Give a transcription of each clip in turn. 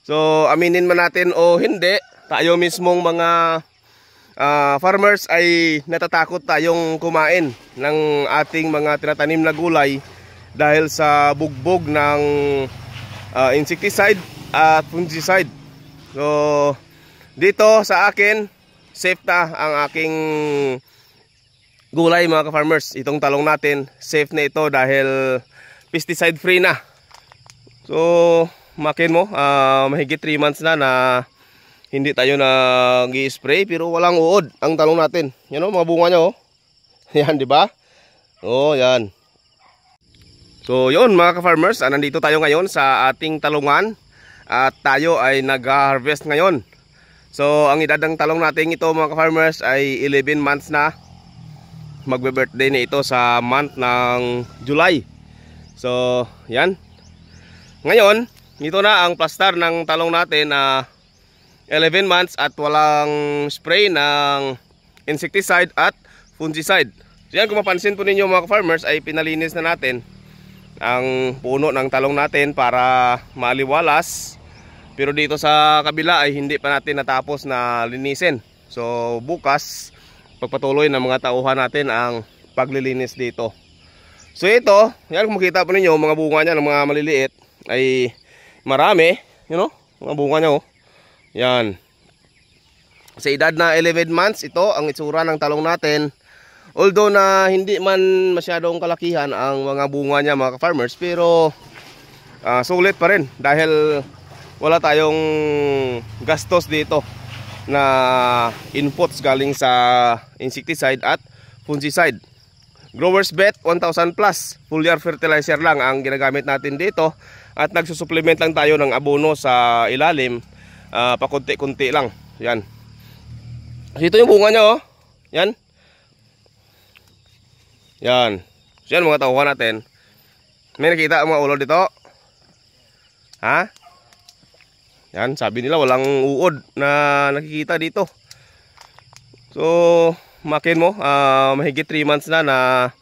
So aminin man natin o hindi, tayo mismong mga farmers ay natatakot tayong kumain ng ating mga tinatanim na gulay dahil sa bugbog ng insecticide at fungicide. So dito sa akin, safe na ang aking gulay mga ka-farmers. Itong talong natin, safe na ito dahil pesticide free na. So makin mo, mahigit 3 months na hindi tayo nag-i-spray pero walang uod ang talong natin. Yan o, mga bunga niya o. Yan, di ba? O, yan. So yun mga ka-farmers, nandito tayo ngayon sa ating talungan at tayo ay nag-harvest ngayon. So ang edad ng talong natin ito mga ka-farmers ay 11 months na. Magbe-birthday na ito sa month ng July. So yan. Ngayon, ito na ang plastar ng talong natin na 11 months at walang spray ng insecticide at fungicide. So yan, kung mapansin po ninyo mga farmers, ay pinalinis na natin ang puno ng talong natin para maliwalas. Pero dito sa kabila ay hindi pa natin natapos na linisin. So bukas pagpatuloy ng mga tauhan natin ang paglilinis dito. So ito, yan, kung makita po ninyo mga bunga niya ng mga maliliit ay marami, you know, mga bunga niya oh. Yan. Sa edad na 11 months, ito ang itsura ng talong natin. Although na hindi man masyadong kalakihan ang mga bunga niya mga farmers, pero sulit pa rin dahil wala tayong gastos dito na inputs galing sa insecticide at fungicide. Growers Bet 1000 plus foliar fertilizer lang ang ginagamit natin dito at nagsusupplement lang tayo ng abono sa ilalim, pakunti-kunti lang. Yan. Ito yung bunga niya oh. Yan. Yan. So yan mga tauhan natin. May nakita ang mga ulo dito? Ha? Yan, sabi nila walang uod na nakikita dito. So makin mo, mahigit 3 months na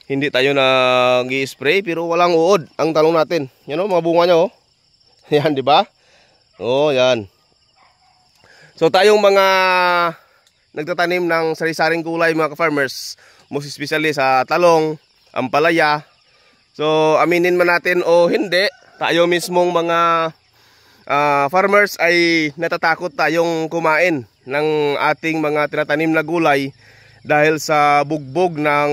hindi tayo nag-i-spray pero walang uod ang talong natin. Yan o, mga bunga niya oh. Yan, di ba? Oh, yan. So tayong mga nagtatanim ng sari-saring gulay mga ka-farmers, most especially sa talong, ampalaya. So aminin man natin o hindi, tayo mismong mga farmers ay natatakot tayong kumain ng ating mga tinatanim na gulay dahil sa bugbog ng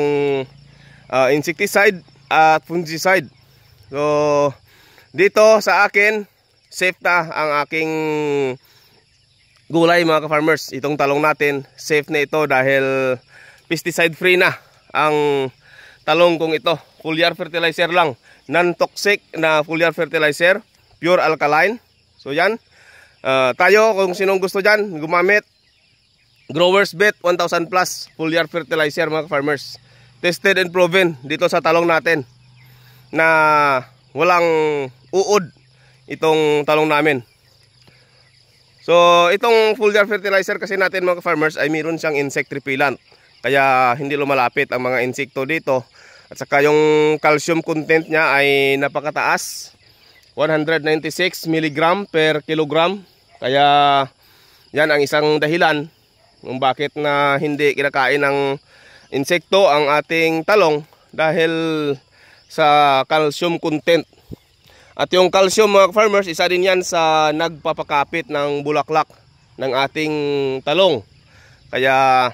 insecticide at fungicide. So dito sa akin, safe na ang aking gulay mga ka-farmers. Itong talong natin, safe na ito dahil pesticide free na ang talong kong ito. Foliar fertilizer lang, non-toxic na foliar fertilizer, pure alkaline. So yan, tayo kung sinong gusto dyan, gumamit Growers Bet 1000 plus foliar fertilizer mga farmers. Tested and proven dito sa talong natin na walang uod itong talong namin. So itong foliar fertilizer kasi natin mga farmers ay mayroon siyang insect repellent. Kaya hindi lumalapit ang mga insekto dito. At saka yung calcium content niya ay napakataas. 196 mg per kilogram. Kaya yan ang isang dahilan kung bakit na hindi kinakain ng insekto ang ating talong dahil sa calcium content. At yung calcium mga farmers, isa din yan sa nagpapakapit ng bulaklak ng ating talong. Kaya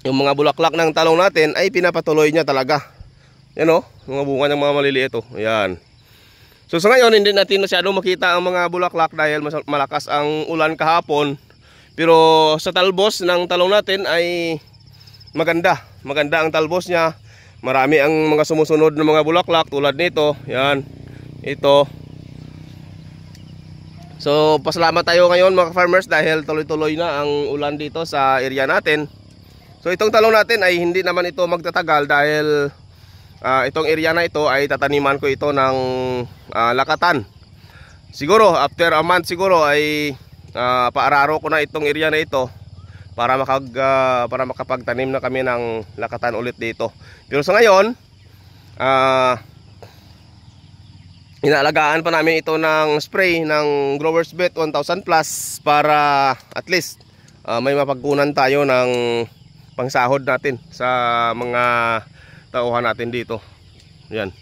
yung mga bulaklak ng talong natin ay pinapatuloy niya talaga. Yan o, mga bunga ng mga maliliit o. Ayan. So sa ngayon hindi natin masyadong makita ang mga bulaklak dahil malakas ang ulan kahapon. Pero sa talbos ng talong natin ay maganda. Maganda ang talbos niya. Marami ang mga sumusunod na mga bulaklak tulad nito. Yan. Ito. So pasalamat tayo ngayon mga farmers dahil tuloy-tuloy na ang ulan dito sa area natin. So itong talong natin ay hindi naman ito magtatagal dahil itong area na ito ay tataniman ko ito ng lakatan. Siguro after a month siguro ay paararo ko na itong area na ito para makapagtanim na kami ng lakatan ulit dito. Pero sa ngayon inaalagaan pa namin ito ng spray ng Growers Bet 1000 plus para at least may mapagkunan tayo ng pangsahod natin sa mga tauhan natin dito. Yan.